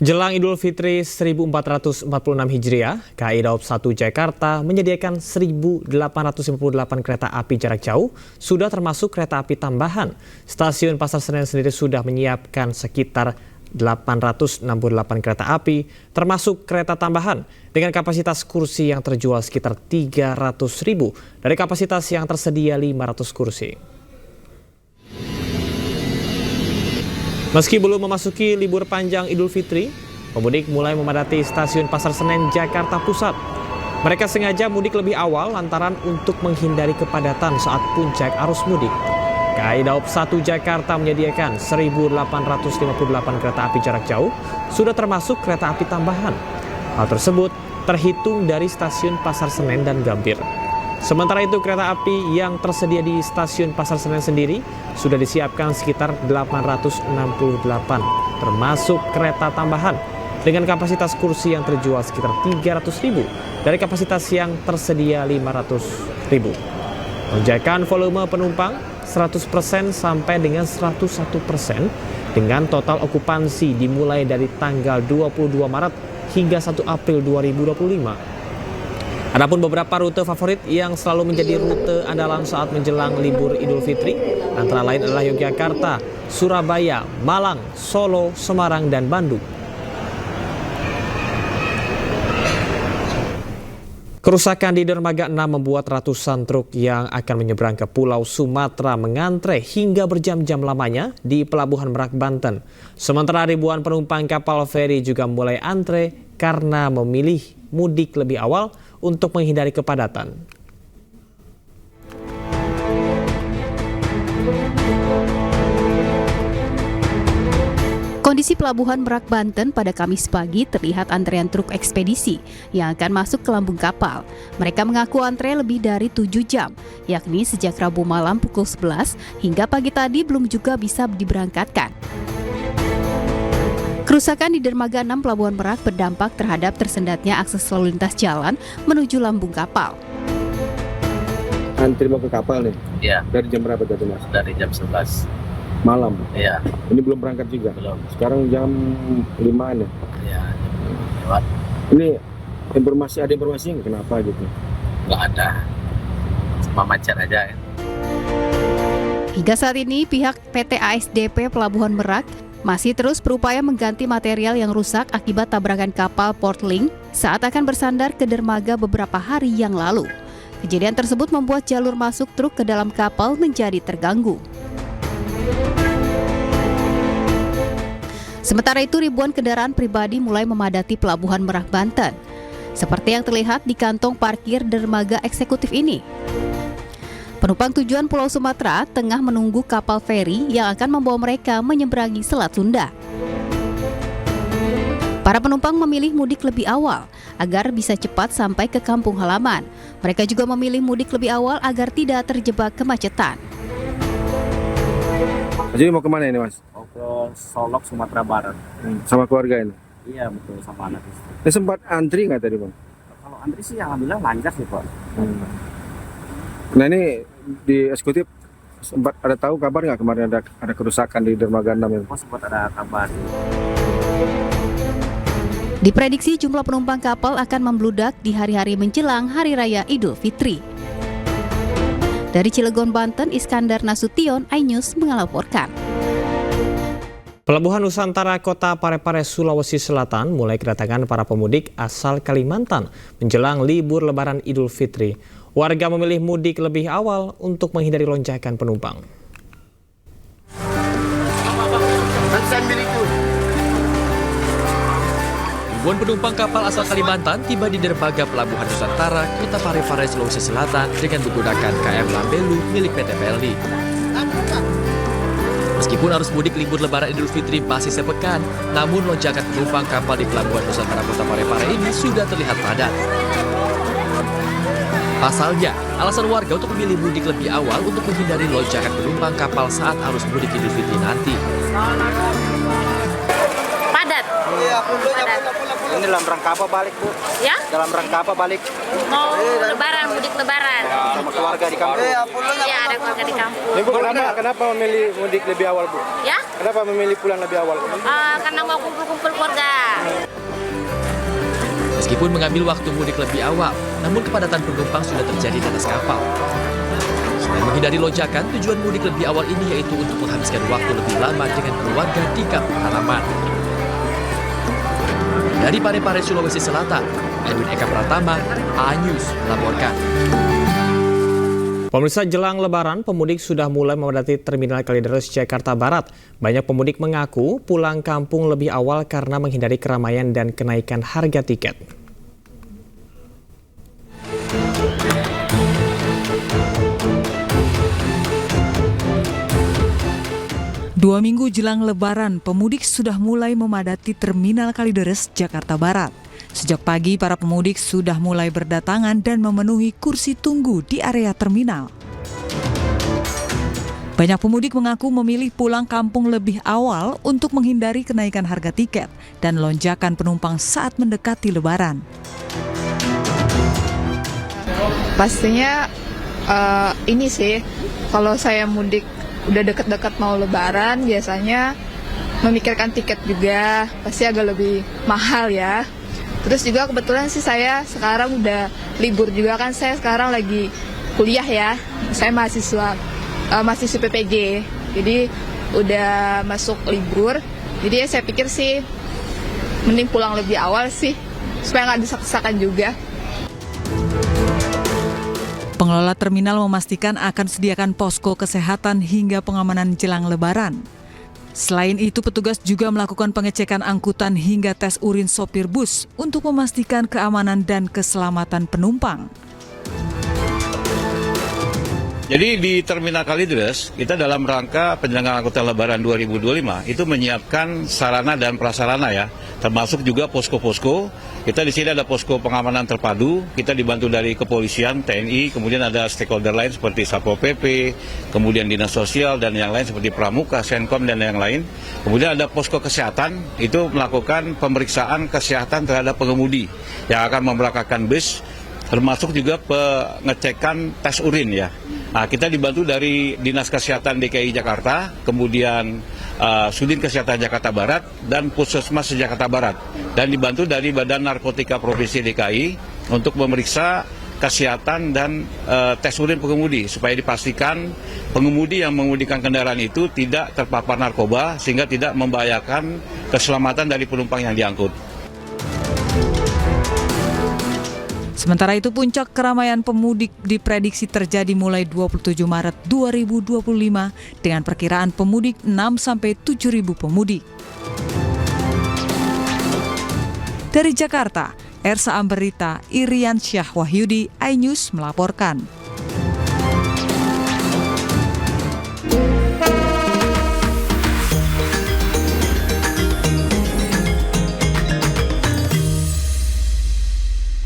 Jelang Idul Fitri 1446 Hijriah, KAI Daob 1 Jakarta menyediakan 1.858 kereta api jarak jauh, sudah termasuk kereta api tambahan. Stasiun Pasar Senen sendiri sudah menyiapkan sekitar 868 kereta api, termasuk kereta tambahan, dengan kapasitas kursi yang terjual sekitar 300.000 dari kapasitas yang tersedia 500 kursi. Meski belum memasuki libur panjang Idul Fitri, pemudik mulai memadati stasiun Pasar Senen, Jakarta Pusat. Mereka sengaja mudik lebih awal lantaran untuk menghindari kepadatan saat puncak arus mudik. KAI Daob 1 Jakarta menyediakan 1.858 kereta api jarak jauh, sudah termasuk kereta api tambahan. Hal tersebut terhitung dari stasiun Pasar Senen dan Gambir. Sementara itu, kereta api yang tersedia di stasiun Pasar Senen sendiri sudah disiapkan sekitar 868, termasuk kereta tambahan dengan kapasitas kursi yang terjual sekitar 300.000 dari kapasitas yang tersedia 500.000. Lonjakan volume penumpang 100% sampai dengan 101% dengan total okupansi dimulai dari tanggal 22 Maret hingga 1 April 2025. Adapun beberapa rute favorit yang selalu menjadi rute andalan saat menjelang libur Idul Fitri antara lain adalah Yogyakarta, Surabaya, Malang, Solo, Semarang, dan Bandung. Kerusakan di Dermaga 6 membuat ratusan truk yang akan menyeberang ke Pulau Sumatera mengantre hingga berjam-jam lamanya di Pelabuhan Merak, Banten. Sementara ribuan penumpang kapal feri juga mulai antre karena memilih mudik lebih awal untuk menghindari kepadatan. Kondisi Pelabuhan Merak, Banten pada Kamis pagi terlihat antrean truk ekspedisi yang akan masuk ke lambung kapal. Mereka mengaku antre lebih dari 7 jam, yakni sejak Rabu malam pukul 11 hingga pagi tadi belum juga bisa diberangkatkan. Kerusakan di Dermaga 6 Pelabuhan Merak berdampak terhadap tersendatnya akses lalu lintas jalan menuju lambung kapal. Antri mau ke kapal nih? Iya. Dari jam berapa tadi, Mas? Dari jam 11. Malam? Iya. Ini belum berangkat juga? Belum. Sekarang jam 5-an ya? Iya, lewat. Ini ada informasi nggak kenapa gitu? Nggak ada. Cuma macet aja. Hingga saat ini pihak PT ASDP Pelabuhan Merak masih terus berupaya mengganti material yang rusak akibat tabrakan kapal Port Link saat akan bersandar ke dermaga beberapa hari yang lalu. Kejadian tersebut membuat jalur masuk truk ke dalam kapal menjadi terganggu. Sementara itu, ribuan kendaraan pribadi mulai memadati Pelabuhan Merak, Banten. Seperti yang terlihat di kantong parkir dermaga eksekutif ini. Penumpang tujuan Pulau Sumatera tengah menunggu kapal feri yang akan membawa mereka menyeberangi Selat Sunda. Para penumpang memilih mudik lebih awal agar bisa cepat sampai ke kampung halaman. Mereka juga memilih mudik lebih awal agar tidak terjebak kemacetan. Jadi mau kemana ini, Mas? Mau ke Solok, Sumatera Barat. Sama keluarga ini? Iya, betul, sama anak istri. Ini sempat antri nggak tadi, Bang? Kalau antri sih alhamdulillah lancar sih, Pak. Nah, ini di eksekutif sempat ada tahu kabar nggak kemarin ada kerusakan di Dermaga 6 ini? Oh, sempat ada kabar. Diprediksi jumlah penumpang kapal akan membludak di hari-hari menjelang Hari Raya Idul Fitri. Dari Cilegon, Banten, Iskandar Nasution, iNews melaporkan. Pelabuhan Nusantara Kota Parepare, Sulawesi Selatan mulai kedatangan para pemudik asal Kalimantan menjelang libur Lebaran Idul Fitri. Warga memilih mudik lebih awal untuk menghindari lonjakan penumpang. Ribuan penumpang kapal asal Kalimantan tiba di dermaga Pelabuhan Nusantara, Kota Parepare, Sulawesi Selatan dengan menggunakan KM Lambelu milik PT PLD. Meskipun arus mudik libur Lebaran Idul Fitri masih sepekan, namun lonjakan penumpang kapal di Pelabuhan Nusantara Kota Parepare ini sudah terlihat padat. Pasalnya, alasan warga untuk memilih mudik lebih awal untuk menghindari lonjakan penumpang kapal saat arus mudik Idul Fitri nanti. Padat. Ini dalam rangka apa balik, Bu? Ya? Dalam rangka apa balik? Mau lebaran, mudik lebaran. Sama keluarga di kampung. Iya, ada keluarga di kampung. Ini Bu, kenapa memilih mudik lebih awal, Bu? Ya? Kenapa memilih pulang lebih awal? Karena mau kumpul-kumpul keluarga. Meskipun mengambil waktu mudik lebih awal, namun kepadatan penumpang sudah terjadi di atas kapal. Selain menghindari lonjakan, tujuan mudik lebih awal ini yaitu untuk menghabiskan waktu lebih lama dengan keluarga di kampung halaman. Dari Parepare, Sulawesi Selatan, Edwin Eka Pratama, A-News melaporkan. Pemirsa, jelang Lebaran, pemudik sudah mulai memadati Terminal Kalideres, Jakarta Barat. Banyak pemudik mengaku pulang kampung lebih awal karena menghindari keramaian dan kenaikan harga tiket. Dua minggu jelang Lebaran, pemudik sudah mulai memadati Terminal Kalideres, Jakarta Barat. Sejak pagi, para pemudik sudah mulai berdatangan dan memenuhi kursi tunggu di area terminal. Banyak pemudik mengaku memilih pulang kampung lebih awal untuk menghindari kenaikan harga tiket dan lonjakan penumpang saat mendekati Lebaran. Pastinya ini sih, kalau saya mudik udah deket-deket mau Lebaran, biasanya memikirkan tiket juga, pasti agak lebih mahal ya. Terus juga kebetulan sih saya sekarang udah libur juga kan, saya sekarang lagi kuliah ya, saya mahasiswa PPG, jadi udah masuk libur, jadi saya pikir sih mending pulang lebih awal sih, supaya nggak desak-desakan juga. Pengelola terminal memastikan akan sediakan posko kesehatan hingga pengamanan jelang Lebaran. Selain itu, petugas juga melakukan pengecekan angkutan hingga tes urin sopir bus untuk memastikan keamanan dan keselamatan penumpang. Jadi di Terminal Kalideres, kita dalam rangka penyelenggaraan angkutan Lebaran 2025 itu menyiapkan sarana dan prasarana ya, termasuk juga posko-posko. Kita di sini ada posko pengamanan terpadu, kita dibantu dari kepolisian, TNI, kemudian ada stakeholder lain seperti Satpol PP, kemudian Dinas Sosial dan yang lain seperti Pramuka, Senkom dan yang lain. Kemudian ada posko kesehatan, itu melakukan pemeriksaan kesehatan terhadap pengemudi yang akan memberangkatkan bus, termasuk juga pengecekan tes urin ya. Nah, kita dibantu dari Dinas Kesehatan DKI Jakarta, kemudian Sudin Kesehatan Jakarta Barat, dan Puskesmas Jakarta Barat. Dan dibantu dari Badan Narkotika Provinsi DKI untuk memeriksa kesehatan dan tes urin pengemudi, supaya dipastikan pengemudi yang mengemudikan kendaraan itu tidak terpapar narkoba, sehingga tidak membahayakan keselamatan dari penumpang yang diangkut. Sementara itu, puncak keramaian pemudik diprediksi terjadi mulai 27 Maret 2025 dengan perkiraan pemudik 6-7 ribu pemudik. Dari Jakarta, Ersa Amberita, Irian Syah Wahyudi, iNews melaporkan.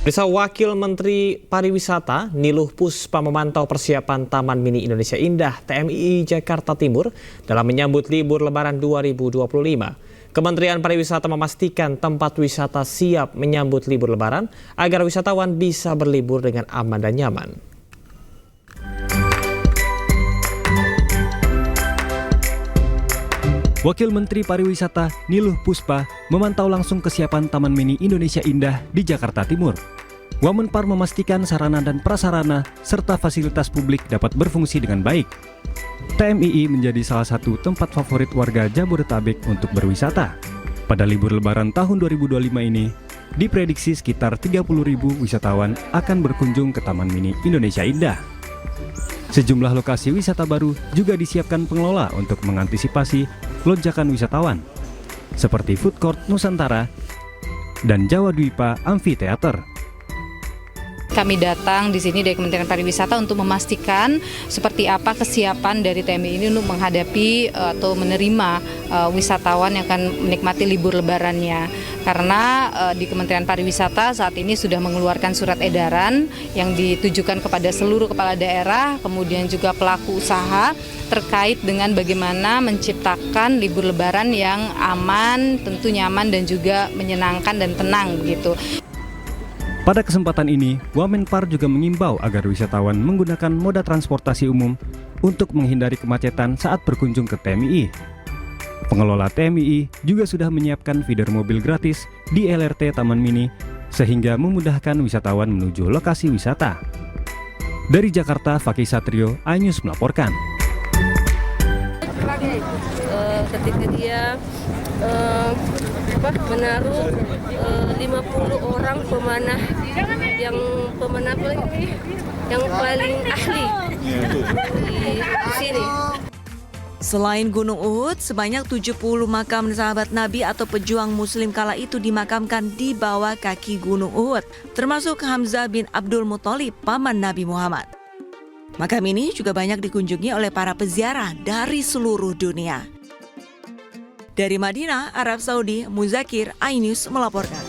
Wakil Menteri Pariwisata Niluh Puspa memantau persiapan Taman Mini Indonesia Indah TMII Jakarta Timur dalam menyambut libur Lebaran 2025. Kementerian Pariwisata memastikan tempat wisata siap menyambut libur Lebaran agar wisatawan bisa berlibur dengan aman dan nyaman. Wakil Menteri Pariwisata Niluh Puspa memantau langsung kesiapan Taman Mini Indonesia Indah di Jakarta Timur. Wamenpar memastikan sarana dan prasarana serta fasilitas publik dapat berfungsi dengan baik. TMII menjadi salah satu tempat favorit warga Jabodetabek untuk berwisata. Pada libur Lebaran tahun 2025 ini, diprediksi sekitar 30.000 wisatawan akan berkunjung ke Taman Mini Indonesia Indah. Sejumlah lokasi wisata baru juga disiapkan pengelola untuk mengantisipasi lonjakan wisatawan, seperti Food Court Nusantara dan Jawa Dwipa Amphitheater. Kami datang di sini dari Kementerian Pariwisata untuk memastikan seperti apa kesiapan dari TMI ini untuk menghadapi atau menerima wisatawan yang akan menikmati libur lebarannya. Karena di Kementerian Pariwisata saat ini sudah mengeluarkan surat edaran yang ditujukan kepada seluruh kepala daerah, kemudian juga pelaku usaha terkait dengan bagaimana menciptakan libur lebaran yang aman, tentu nyaman dan juga menyenangkan dan tenang begitu. Pada kesempatan ini, Wamenpar juga mengimbau agar wisatawan menggunakan moda transportasi umum untuk menghindari kemacetan saat berkunjung ke TMII. Pengelola TMII juga sudah menyiapkan feeder mobil gratis di LRT Taman Mini sehingga memudahkan wisatawan menuju lokasi wisata. Dari Jakarta, Fakih Satrio, iNews melaporkan. Ketika dia menaruh 50 orang pemanah yang paling ahli di sini. Selain Gunung Uhud, sebanyak 70 makam sahabat Nabi atau pejuang muslim kala itu dimakamkan di bawah kaki Gunung Uhud, termasuk Hamzah bin Abdul Muthalib, paman Nabi Muhammad. Makam ini juga banyak dikunjungi oleh para peziarah dari seluruh dunia. Dari Madinah, Arab Saudi, Muzakir, iNews melaporkan.